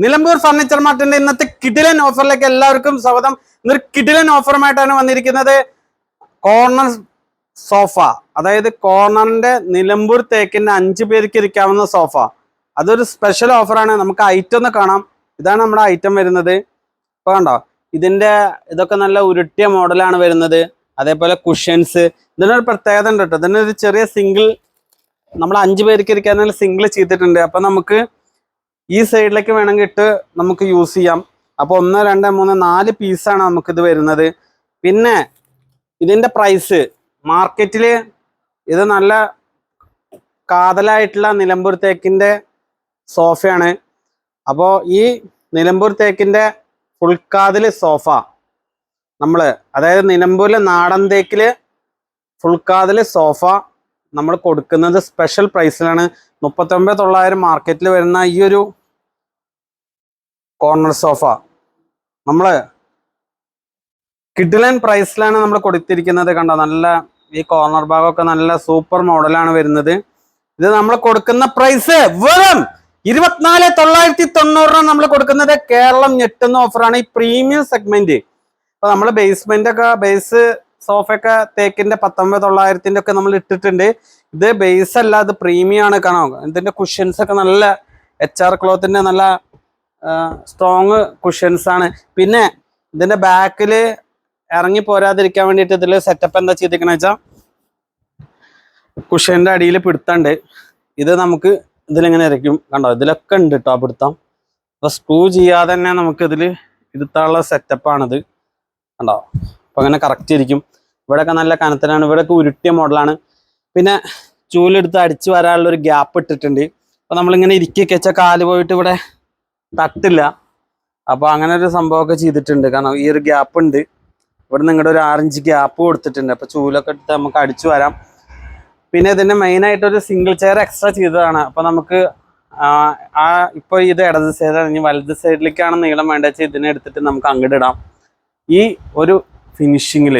Nilambur furniture മാർട്ടിന്റെ ഇന്നത്തെ കിടിലൻ ഓഫറിലേക്ക് എല്ലാവർക്കും സ്വാഗതം. ഇന്നൊരു കിടിലൻ ഓഫറുമായിട്ടാണ് വന്നിരിക്കുന്നത്. കോർണർ സോഫ, അതായത് കോർണറിന്റെ നിലമ്പൂർ തേക്കിന്റെ 5 പേർക്ക് ഇരിക്കാവുന്ന സോഫ. അതൊരു സ്പെഷ്യൽ ഓഫറാണ്. നമുക്ക് ഐറ്റം ഒന്ന് കാണാം. ഇതാണ് നമ്മുടെ ഐറ്റം വരുന്നത്. ഇപ്പൊ കണ്ടോ, ഇതൊക്കെ നല്ല ഉരുട്ടിയ മോഡലാണ് വരുന്നത്. അതേപോലെ കുഷ്യൻസ്, ഇതിനൊരു പ്രത്യേകത ഉണ്ട് കേട്ടോ. ഇതിനൊരു ചെറിയ സിംഗിൾ, നമ്മൾ 5 പേർക്ക് ഇരിക്കാനുള്ള സിംഗിൾ ചെയ്തിട്ടുണ്ട്. അപ്പൊ നമുക്ക് ഈ സൈഡിലേക്ക് വേണമെങ്കിൽ ഇട്ട് നമുക്ക് യൂസ് ചെയ്യാം. അപ്പോൾ 1 2 3 4 പീസാണ് നമുക്കിത് വരുന്നത്. പിന്നെ ഇതിന്റെ പ്രൈസ് മാർക്കറ്റിൽ ഇത് നല്ല കാതലായിട്ടുള്ള നിലമ്പൂർ തേക്കിന്റെ സോഫയാണ്. അപ്പോൾ ഈ നിലമ്പൂർ തേക്കിന്റെ ഫുൾക്കാതിൽ സോഫ അതായത് നിലമ്പൂരിലെ നാടൻ തേക്കില് ഫുൾക്കാതിൽ സോഫ നമ്മൾ കൊടുക്കുന്നത് സ്പെഷ്യൽ പ്രൈസിലാണ്. 39,900 മാർക്കറ്റിൽ വരുന്ന ഈ ഒരു കോർണർ സോഫ കിഡിലൻ പ്രൈസിലാണ് നമ്മൾ കൊടുത്തിരിക്കുന്നത്. കണ്ടോ, നല്ല ഈ കോർണർ ഭാഗമൊക്കെ നല്ല സൂപ്പർ മോഡലാണ് വരുന്നത്. ഇത് നമ്മൾ കൊടുക്കുന്ന പ്രൈസ് വെറും 24,990 നമ്മൾ കൊടുക്കുന്നത്. കേരളം ഞെട്ടുന്ന ഓഫറാണ്. ഈ പ്രീമിയം സെഗ്മെന്റ്, ഇപ്പൊ നമ്മൾ ബേസ് സോഫയൊക്കെ തേക്കിന്റെ 19,900 ഒക്കെ നമ്മൾ ഇട്ടിട്ടുണ്ട്. ഇത് ബേസ് അല്ല, ഇത് പ്രീമിയം ആണ്. കാണാം, ഇതിന്റെ കുഷ്യൻസ് ഒക്കെ നല്ല HR ക്ലോത്തിന്റെ നല്ല സ്ട്രോങ് കുഷ്യൻസ് ആണ്. പിന്നെ ഇതിന്റെ ബാക്കില് ഇറങ്ങി പോരാതിരിക്കാൻ വേണ്ടിയിട്ട് ഇതിൽ സെറ്റപ്പ് എന്താ ചെയ്തിരിക്കണ വെച്ചാൽ കുഷ്യന്റെ അടിയിൽ പിടുത്തണ്ട്. ഇത് നമുക്ക് ഇതിലിങ്ങനെ ഇരിക്കും. കണ്ടോ, ഇതിലൊക്കെ ഉണ്ട് കേട്ടോ പിടുത്തം. അപ്പൊ സ്ക്രൂ ചെയ്യാതെ തന്നെ നമുക്ക് ഇരുത്താനുള്ള സെറ്റപ്പാണിത്. കണ്ടോ, അപ്പൊ അങ്ങനെ കറക്റ്റ് ഇരിക്കും. ഇവിടെയൊക്കെ നല്ല കനത്തിലാണ്. ഇവിടെയൊക്കെ ഉരുട്ടിയ മോഡലാണ്. പിന്നെ ചൂലെടുത്ത് അടിച്ചു വരാനുള്ള ഒരു ഗ്യാപ്പ് ഇട്ടിട്ടുണ്ട്. അപ്പൊ നമ്മളിങ്ങനെ ഇരിക്കൊക്കെ വെച്ചാൽ കാല് പോയിട്ട് ഇവിടെ തട്ടില്ല. അപ്പൊ അങ്ങനെ ഒരു സംഭവമൊക്കെ ചെയ്തിട്ടുണ്ട്. കാരണം ഈ ഒരു ഗ്യാപ്പ് ഉണ്ട്. ഇവിടെ നിങ്ങളുടെ ഒരു 6 ഇഞ്ച് ഗ്യാപ്പ് കൊടുത്തിട്ടുണ്ട്. അപ്പൊ ചൂലൊക്കെ എടുത്ത് നമുക്ക് അടിച്ചു വരാം. പിന്നെ ഇതിന്റെ മെയിൻ ആയിട്ട് ഒരു സിംഗിൾ ചെയർ എക്സ്ട്രാ ചെയ്തതാണ്. അപ്പൊ നമുക്ക് ഇപ്പൊ ഇത് ഇടത് സൈഡാണ്. ഇനി വലത് സൈഡിലേക്കാണ് നീളം വേണ്ട വെച്ചാൽ ഇതിനെ എടുത്തിട്ട് നമുക്ക് അങ്ങോട്ട് ഇടാം. ഈ ഒരു ഫിനിഷിങ്ങിൽ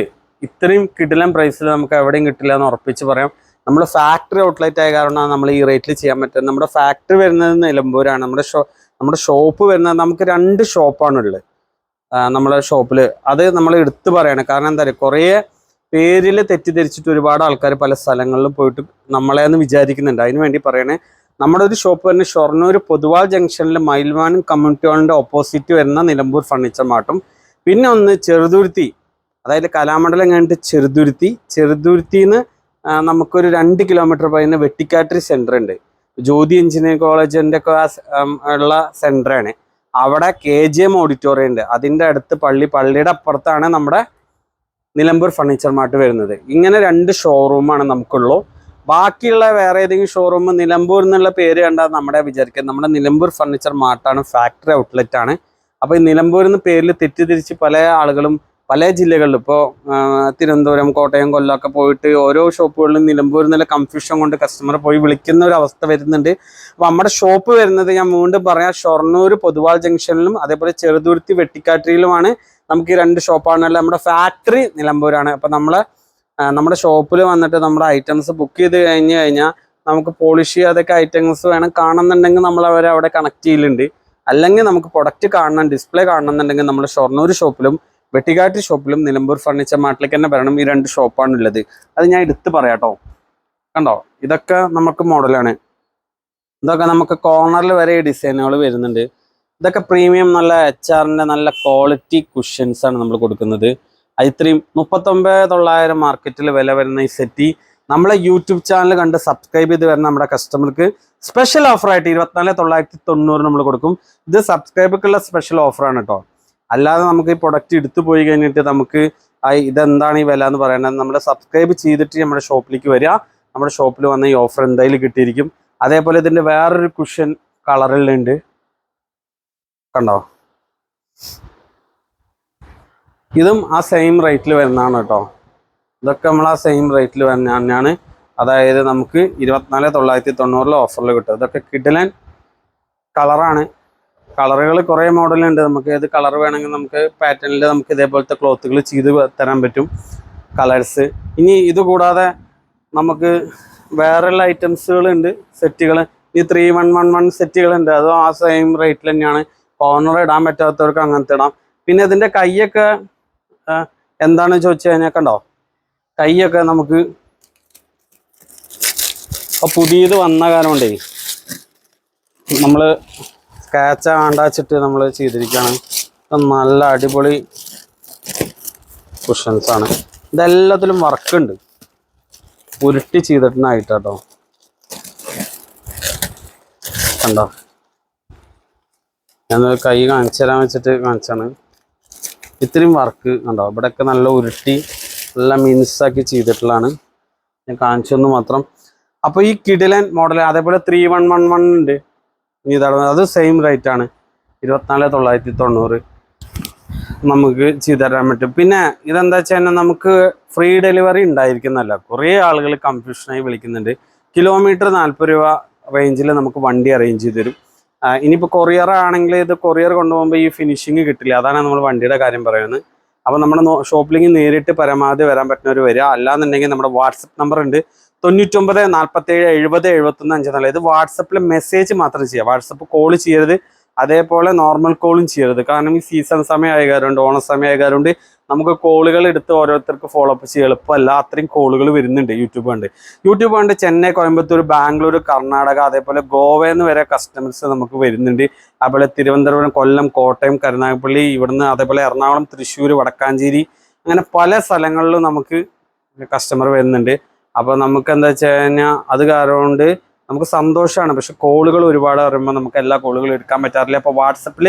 ഇത്രയും കിടിലൻ പ്രൈസിൽ നമുക്ക് എവിടെയും കിട്ടില്ല എന്ന് ഉറപ്പിച്ച് പറയാം. നമ്മൾ ഫാക്ടറി ഔട്ട്ലെറ്റ് ആയ കാരണമാണ് നമ്മൾ ഈ റേറ്റിൽ ചെയ്യാൻ പറ്റുന്നത്. നമ്മുടെ ഫാക്ടറി വരുന്നത് നിലമ്പൂരാണ്. നമ്മുടെ ഷോപ്പ് വരുന്നത്, നമുക്ക് 2 ഷോപ്പാണുള്ളത് നമ്മളെ ഷോപ്പിൽ. അത് നമ്മൾ എടുത്തു പറയണം. കാരണം എന്താ പറയുക, കുറേ പേരിൽ തെറ്റിദ്ധരിച്ചിട്ട് ഒരുപാട് ആൾക്കാർ പല സ്ഥലങ്ങളിലും പോയിട്ട് നമ്മളെ എന്ന് വിചാരിക്കുന്നുണ്ട്. അതിന് വേണ്ടി പറയണേ, നമ്മുടെ ഒരു ഷോപ്പ് വരുന്ന ഷൊർണൂർ പൊതുവാൾ ജംഗ്ഷനിൽ മയിൽവാനും കമ്മ്യൂണിറ്റി ഹാളിന്റെ ഓപ്പോസിറ്റ് വരുന്ന നിലമ്പൂർ ഫർണിച്ചർ മാർട്ടും. പിന്നെ ഒന്ന് ചെറുതുരുത്തി, അതായത് കലാമണ്ഡലം കഴിഞ്ഞിട്ട് ചെറുതുരുത്തിന്ന് നമുക്കൊരു 2 കിലോമീറ്റർ പറയുന്ന വെട്ടിക്കാട്ടിരി സെന്റർ ഉണ്ട്. ജ്യോതി എഞ്ചിനീയറിംഗ് കോളേജിന്റെ ഒക്കെ ഉള്ള സെന്ററാണ്. അവിടെ KGM ഓഡിറ്റോറിയം ഉണ്ട്. അതിന്റെ അടുത്ത് പള്ളിയുടെ അപ്പുറത്താണ് നമ്മുടെ നിലമ്പൂർ ഫർണിച്ചർ മാർട്ട് വരുന്നത്. ഇങ്ങനെ 2 ഷോറൂമാണ് നമുക്കുള്ളൂ. ബാക്കിയുള്ള വേറെ ഏതെങ്കിലും ഷോറൂം നിലമ്പൂർ എന്നുള്ള പേര് കണ്ടാൽ നമ്മുടെ വിചാരിക്കുന്നത് നമ്മുടെ നിലമ്പൂർ ഫർണിച്ചർ മാർട്ടാണ്, ഫാക്ടറി ഔട്ട്ലെറ്റ് ആണ്. അപ്പൊ ഈ നിലമ്പൂർ എന്ന പേരിൽ തെറ്റിദ്ധരിച്ച് പല ആളുകളും പല ജില്ലകളിലും, ഇപ്പോൾ തിരുവനന്തപുരം, കോട്ടയം, കൊല്ലമൊക്കെ പോയിട്ട് ഓരോ ഷോപ്പുകളിലും നിലമ്പൂർ എന്നുള്ള കൺഫ്യൂഷൻ കൊണ്ട് കസ്റ്റമർ പോയി വിളിക്കുന്ന ഒരു അവസ്ഥ വരുന്നുണ്ട്. അപ്പൊ നമ്മുടെ ഷോപ്പ് വരുന്നത്, ഞാൻ വീണ്ടും പറയാം, ഷൊർണൂർ പൊതുവാൾ ജംഗ്ഷനിലും അതേപോലെ ചെറുതുരുത്തി വെട്ടിക്കാട്ടിരിയിലുമാണ് നമുക്ക് ഈ 2 ഷോപ്പാണല്ലോ. നമ്മുടെ ഫാക്ടറി നിലമ്പൂരാണ്. അപ്പൊ നമ്മുടെ ഷോപ്പിൽ വന്നിട്ട് നമ്മുടെ ഐറ്റംസ് ബുക്ക് ചെയ്ത് കഴിഞ്ഞാൽ നമുക്ക് പോളിഷ് ചെയ്യാതൊക്കെ ഐറ്റംസ് വേണം കാണുന്നുണ്ടെങ്കിൽ നമ്മൾ അവരെ അവിടെ കണക്ട് ചെയ്യലുണ്ട്. അല്ലെങ്കിൽ നമുക്ക് പ്രൊഡക്റ്റ് കാണണം, ഡിസ്പ്ലേ കാണണമെന്നുണ്ടെങ്കിൽ നമ്മൾ ഷൊർണൂർ ഷോപ്പിലും വെട്ടിക്കാട്ടി ഷോപ്പിലും നിലമ്പൂർ ഫർണിച്ചർ മാർട്ടിലേക്ക് തന്നെ വരണം. ഈ 2 ഷോപ്പാണുള്ളത്. അത് ഞാൻ എടുത്ത് പറയാട്ടോ. കണ്ടോ, ഇതൊക്കെ നമുക്ക് മോഡലാണ്. ഇതൊക്കെ നമുക്ക് കോർണറിൽ വരെ ഈ ഡിസൈനുകൾ വരുന്നുണ്ട്. ഇതൊക്കെ പ്രീമിയം നല്ല HR-ന്റെ നല്ല ക്വാളിറ്റി കുഷ്യൻസ് ആണ് നമ്മൾ കൊടുക്കുന്നത്. ഇത്രയും 39,900 മാർക്കറ്റിൽ വില വരുന്ന ഈ സെറ്റി നമ്മളെ യൂട്യൂബ് ചാനൽ കണ്ട് സബ്സ്ക്രൈബ് ചെയ്ത് വരുന്ന നമ്മുടെ കസ്റ്റമർക്ക് സ്പെഷ്യൽ ഓഫറായിട്ട് 24,990 നമ്മൾ കൊടുക്കും. ഇത് സബ്സ്ക്രൈബർക്കുള്ള സ്പെഷ്യൽ ഓഫറാണ് കേട്ടോ. അല്ലാതെ നമുക്ക് ഈ പ്രൊഡക്റ്റ് എടുത്തു പോയി കഴിഞ്ഞിട്ട് നമുക്ക് ഇതെന്താണ് ഈ വില എന്ന് പറയുന്നത്, നമ്മൾ സബ്സ്ക്രൈബ് ചെയ്തിട്ട് നമ്മുടെ ഷോപ്പിലേക്ക് വരിക. നമ്മുടെ ഷോപ്പിൽ വന്ന ഈ ഓഫർ എന്തായാലും കിട്ടിയിരിക്കും. അതേപോലെ ഇതിന്റെ വേറൊരു കുഷ്യൻ കളറിലുണ്ട്. കണ്ടോ, ഇതും ആ സെയിം റേറ്റിൽ വരുന്നതാണ് കേട്ടോ. ഇതൊക്കെ നമ്മൾ ആ സെയിം റേറ്റിൽ വരുന്ന തന്നെയാണ്. അതായത് നമുക്ക് 24,990 ഓഫറിൽ കിട്ടും. ഇതൊക്കെ കിടിലൻ കളറാണ്. കളറുകൾ കുറേ മോഡലുണ്ട്. നമുക്ക് ഏത് കളർ വേണമെങ്കിൽ നമുക്ക് പാറ്റേണിൽ നമുക്ക് ഇതേപോലത്തെ ക്ലോത്തുകൾ ചെയ്ത് തരാൻ പറ്റും, കളേഴ്സ്. ഇനി ഇത് കൂടാതെ നമുക്ക് വേറെയുള്ള ഐറ്റംസുകളുണ്ട്, സെറ്റുകൾ. ഈ 3111 സെറ്റുകളുണ്ട്. അതും ആ സെയിം റേറ്റിൽ തന്നെയാണ്. കോർണർ ഇടാൻ പറ്റാത്തവർക്ക് അങ്ങനത്തെ ഇടാം. പിന്നെ ഇതിന്റെ കൈയൊക്കെ എന്താണെന്ന് ചോദിച്ചു കഴിഞ്ഞാൽ കണ്ടോ, കൈയൊക്കെ നമുക്ക് പുതിയത് വന്ന കാരണം കൊണ്ടേ നമ്മൾ സ്കാച്ച് ആണ്ടാച്ചിട്ട് നമ്മൾ ചെയ്തിരിക്കുകയാണ്. നല്ല അടിപൊളി കുഷൻസ് ആണ്. ഇതെല്ലാത്തിലും വർക്കുണ്ട്, ഉരുട്ടി ചെയ്തിട്ടായിട്ടോ. കണ്ടോ, ഞാൻ കൈ കാണിച്ചു തരാൻ വെച്ചിട്ട് കാണിച്ചാണ്. ഇത്രയും വർക്ക് കണ്ടോ, ഇവിടെയൊക്കെ നല്ല ഉരുട്ടി നല്ല മിൻസാക്കി ചെയ്തിട്ടുള്ളതാണ്. ഞാൻ കാണിച്ചൊന്ന് മാത്രം. അപ്പോൾ ഈ കിഡിലൻ മോഡൽ അതേപോലെ 3111 ഉണ്ട്. ഇനി ഇതാണ്, അത് സെയിം റേറ്റ് ആണ്, 24,990 നമുക്ക് ചെയ്തു തരാൻ പറ്റും. പിന്നെ ഇതെന്താ വെച്ച് കഴിഞ്ഞാൽ നമുക്ക് ഫ്രീ ഡെലിവറി ഉണ്ടായിരിക്കുന്നല്ല. കുറേ ആളുകൾ കൺഫ്യൂഷനായി വിളിക്കുന്നുണ്ട്. കിലോമീറ്റർ 40 രൂപ റേഞ്ചിൽ നമുക്ക് വണ്ടി അറേഞ്ച് ചെയ്ത് തരും. ഇനിയിപ്പോൾ കൊറിയർ ആണെങ്കിൽ ഇത് കൊറിയർ കൊണ്ടുപോകുമ്പോൾ ഈ ഫിനിഷിങ് കിട്ടില്ല. അതാണ് നമ്മൾ വണ്ടിയുടെ കാര്യം പറയുന്നത്. അപ്പോൾ നമ്മുടെ ഷോപ്പിലേക്ക് നേരിട്ട് പരമാവധി വരാൻ പറ്റുന്നവർ വരിക. അല്ലാന്നുണ്ടെങ്കിൽ നമ്മുടെ വാട്സപ്പ് നമ്പർ ഉണ്ട് 99 47 70 71 54. ഇത് വാട്സപ്പിൽ മെസ്സേജ് മാത്രം ചെയ്യുക, വാട്സപ്പ് കോൾ ചെയ്യരുത്. അതേപോലെ നോർമൽ കോളും ചെയ്യരുത്. കാരണം ഈ സീസൺ സമയം ആയകാരുണ്ട്, ഓണ സമയം ആയകാരുണ്ട്, നമുക്ക് കോളുകൾ എടുത്ത് ഓരോരുത്തർക്ക് ഫോളോ അപ്പ് ചെയ്യുക എളുപ്പമല്ല. അത്രയും കോളുകൾ വരുന്നുണ്ട്. യൂട്യൂബ് കണ്ട് ചെന്നൈ, കോയമ്പത്തൂർ, ബാംഗ്ലൂർ, കർണാടക, അതേപോലെ ഗോവയിൽ നിന്ന് വരെ കസ്റ്റമേഴ്സ് നമുക്ക് വരുന്നുണ്ട്. അതുപോലെ തിരുവനന്തപുരം, കൊല്ലം, കോട്ടയം, കരുനാഗപ്പള്ളി, ഇവിടുന്ന് അതേപോലെ എറണാകുളം, തൃശ്ശൂർ, വടക്കാഞ്ചേരി, അങ്ങനെ പല സ്ഥലങ്ങളിലും നമുക്ക് കസ്റ്റമർ വരുന്നുണ്ട്. അപ്പോൾ നമുക്ക് എന്താ വെച്ച് കഴിഞ്ഞാൽ അത് കാരണം കൊണ്ട് നമുക്ക് സന്തോഷമാണ്. പക്ഷെ കോളുകൾ ഒരുപാട് അറിയുമ്പോൾ നമുക്ക് എല്ലാ കോളുകളും എടുക്കാൻ പറ്റാറില്ല. അപ്പോൾ വാട്സപ്പിൽ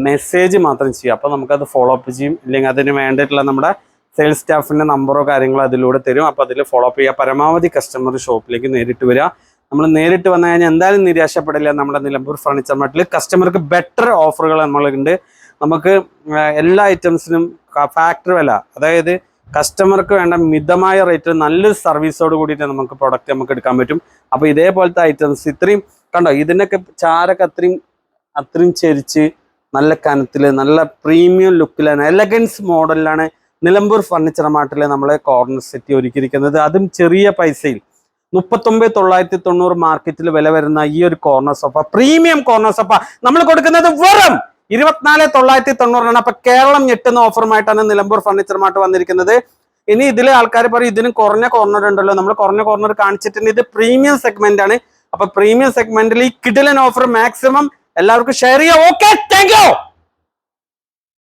മെസ്സേജ് മാത്രം ചെയ്യുക. അപ്പോൾ നമുക്കത് ഫോളോ അപ്പ് ചെയ്യും. ഇല്ലെങ്കിൽ അതിന് വേണ്ടിയിട്ടുള്ള നമ്മുടെ സെയിൽസ് സ്റ്റാഫിൻ്റെ നമ്പറോ കാര്യങ്ങളോ അതിലൂടെ തരും. അപ്പോൾ അതിൽ ഫോളോ അപ്പ് ചെയ്യുക. പരമാവധി കസ്റ്റമർ ഷോപ്പിലേക്ക് നേരിട്ട് വരിക. നമ്മൾ നേരിട്ട് വന്നു കഴിഞ്ഞാൽ എന്തായാലും നിരാശപ്പെടില്ല. നമ്മുടെ നിലമ്പൂർ ഫർണിച്ചർ മാർട്ടിൽ കസ്റ്റമർക്ക് ബെറ്റർ ഓഫറുകൾ നമ്മളുണ്ട്. നമുക്ക് എല്ലാ ഐറ്റംസിനും ഫാക്ടറി വില, അതായത് കസ്റ്റമർക്ക് വേണ്ട മിതമായ റേറ്റിൽ നല്ലൊരു സർവീസോട് കൂടിയിട്ട് നമുക്ക് പ്രൊഡക്റ്റ് നമുക്ക് എടുക്കാൻ പറ്റും. അപ്പോൾ ഇതേപോലത്തെ ഐറ്റംസ് ഇത്രയും കണ്ടോ, ഇതിനൊക്കെ ചാരൊക്കെ അത്രയും ചെരിച്ച് നല്ല കനത്തിൽ നല്ല പ്രീമിയം ലുക്കിലാണ്, എലഗൻസ് മോഡലിലാണ് നിലമ്പൂർ ഫർണിച്ചർ മാർട്ടിലെ നമ്മളെ കോർണർ സെറ്റ് ഒരുക്കിയിരിക്കുന്നത്. അതും ചെറിയ പൈസയിൽ 39,990 മാർക്കറ്റിൽ വില വരുന്ന ഈ ഒരു corner sofa, premium corner sofa നമ്മൾ കൊടുക്കുന്നത് വെറും 24,990. അപ്പൊ കേരളം ഞെട്ടുന്ന ഓഫറുമായിട്ടാണ് നിലമ്പൂർ ഫർണിച്ചർ മാർട്ട് വന്നിരിക്കുന്നത്. ഇനി ഇതിലെ ആൾക്കാർ പറയും ഇതിന് കുറഞ്ഞ കോർണർ ഉണ്ടല്ലോ, നമ്മൾ കുറഞ്ഞ കോർണർ കാണിച്ചിട്ടുണ്ട്. ഇത് പ്രീമിയം സെഗ്മെന്റ് ആണ്. അപ്പൊ പ്രീമിയം സെഗ്മെന്റിൽ ഈ കിഡിലൻ ഓഫർ മാക്സിമം എല്ലാവർക്കും ഷെയർ ചെയ്യാം. Okay, thank you.